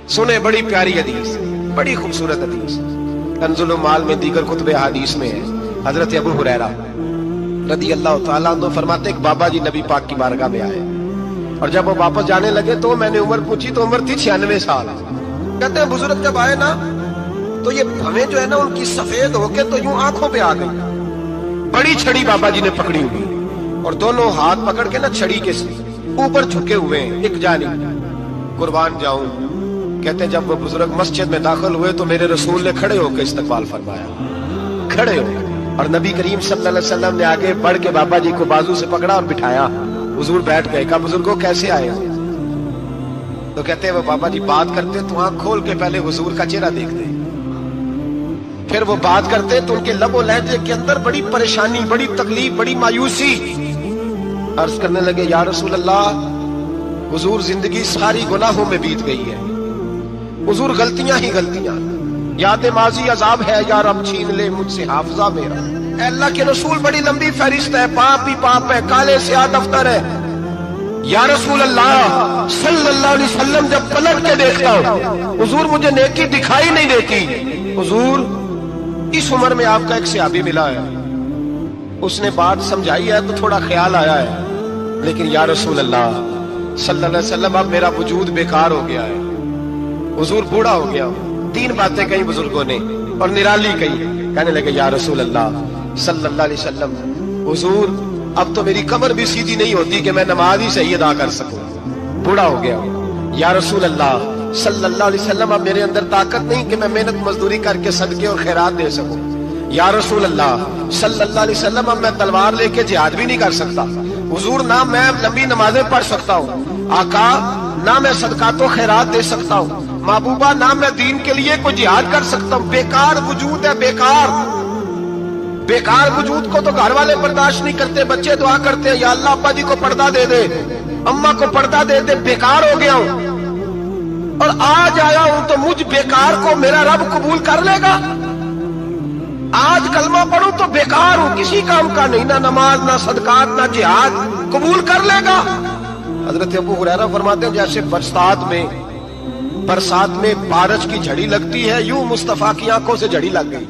सुने बड़ी प्यारी हदीस, बड़ी खूबसूरत हदीस, कंजुल माल में दीगर कुतुब हदीस में है। हजरत अबू हुरैरा रदी अल्लाह तआला अन्हु फरमाते एक बाबा जी नबी पाक की बारगाह में आए और जब वो वापस जाने लगे तो मैंने उम्र पूछी तो उम्र थी 96 साल। कहते हैं बुजुर्ग जब आए ना तो ये हमें जो है ना उनकी सफेद होके तो यूं आंखों पे आ गई। बड़ी छड़ी बाबा जी ने पकड़ी हुई और दोनों हाथ पकड़ के ना छड़ी के ऊपर झुके हुए हैं एक जानिब, कुर्बान जाऊं। कहते हैं जब वो बुजुर्ग मस्जिद में दाखिल हुए तो मेरे रसूल ने खड़े होकर इस्तकबाल फरमाया, खड़े हो, और नबी करीम सल्लल्लाहु अलैहि वसल्लम ने आगे बढ़ के बाबा जी को बाजू से पकड़ा और बिठाया। हुजूर बैठ गए। कहा बुजुर्गों कैसे आए? तो कहते हैं वो बाबा जी बात करते तो आंख खोल के पहले हुजूर का चेहरा देखते, फिर वो बात करते तो उनके लबो लहजे के अंदर बड़ी परेशानी, बड़ी तकलीफ, बड़ी मायूसी। अर्ज करने लगे या रसूल अल्लाह, हुजूर जिंदगी सारी गुनाहों में बीत गई है, हुजूर गलतियां ही गलतियां, याद माजी अजाब है, या रब छीन ले मुझसे हाफजा मेरा। अल्लाह के रसूल बड़ी लंबी फहरिस्त है, पाप ही पाप है, काले स्याह दफ्तर है। या रसूल अल्लाह सल्लल्लाहु अलैहि वसल्लम जब पलट के देखता हूं हुजूर मुझे नेकी दिखाई नहीं देती। हुजूर इस उम्र में आपका एक सहाबी मिला है, उसने बात समझाई है तो थोड़ा ख्याल आया है, लेकिन या रसूल अल्लाह सल्लल्लाहु अलैहि वसल्लम अब मेरा वजूद बेकार हो गया है, हुजूर बूढ़ा हो गया। 3 बातें कही बुजुर्गों ने और निराली कही। कहने लगे या रसूल अल्लाह सल्लल्लाहु अलैहि वसल्लम, हुजूर अब तो मेरी कमर भी सीधी नहीं होती कि मैं नमाज ही सही अदा कर सकूं, बूढ़ा हो गया। या रसूल अल्लाह सल्लल्लाहु अलैहि वसल्लम अब मेरे अंदर ताकत नहीं कि मैं मेहनत मजदूरी करके सदके और खैरात दे सकूं। या रसूल अल्लाह सल्लल्लाहु अलैहि वसल्लम अब मैं तलवार लेके जिहाद भी नहीं कर सकता। हुजूर ना मैं लंबी नमाजें पढ़ सकता हूँ, आका ना मैं सदकात और खैरात दे सकता हूँ, महबूबा ना मैं दीन के लिए कोई जिहाद कर सकता हूँ। बेकार वजूद है, बेकार बेकार वजूद को तो घर वाले बर्दाश्त नहीं करते, बच्चे दुआ करते हैं या अल्लाह अब्बा जी को पर्दा दे दे, अम्मा को पर्दा दे दे। बेकार हो गया हूं और आज आया हूं तो मुझ बेकार को मेरा रब कबूल कर लेगा। आज कलमा पढ़ूं तो बेकार हूं, किसी काम का नहीं, ना नमाज ना सदकात ना जिहाद, कबूल कर लेगा। हजरत अबू हुरैरा फरमाते हैं जैसे बरसात में बारिश की झड़ी लगती है, यूं मुस्तफा की आंखों से झड़ी लग गई।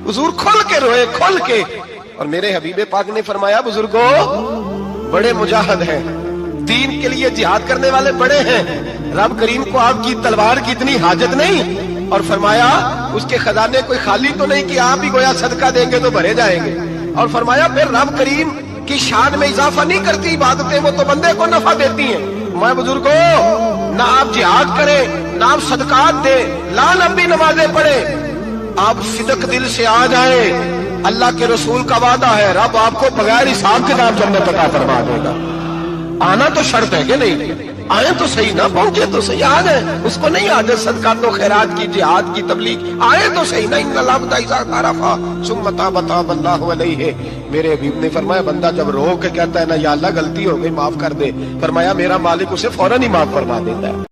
हुजूर खुल के रोए, खुल के। और मेरे हबीबे पाक ने फरमाया बुजुर्गों बड़े मुजाहिद हैं, दीन के लिए जिहाद करने वाले बड़े हैं, रब करीम को आपकी तलवार की इतनी हाजत नहीं। और फरमाया उसके खजाने कोई खाली तो नहीं कि आप ही गोया सदका देंगे तो भरे जाएंगे। और फरमाया फिर रब करीम की शान में इजाफा नहीं करती इबादतें, वो तो बंदे को नफा देती हैं। मैं बुजुर्गों ना आप जिहाद करें, ना आप सदकात दे, ना लंबी नमाजें पढ़े, आप सिदक दिल से आ जाए, अल्लाह के रसूल का वादा है रब आपको बगैर हिसाब किताब जन्नत अता फरमा देगा। आना तो शर्त है कि नहीं, आए तो सही ना, पहुंचे तो सही, आ गए उसको नहीं आदत सदकात तो खैरात की जिहाद की तबलीग, आए तो सही ना। मेरे हबीब ने फरमाया बंदा जब रो के कहता है ना या अल्लाह गलती हो गई माफ कर दे, फरमाया मेरा मालिक उसे फौरन ही माफ फरमा देता है।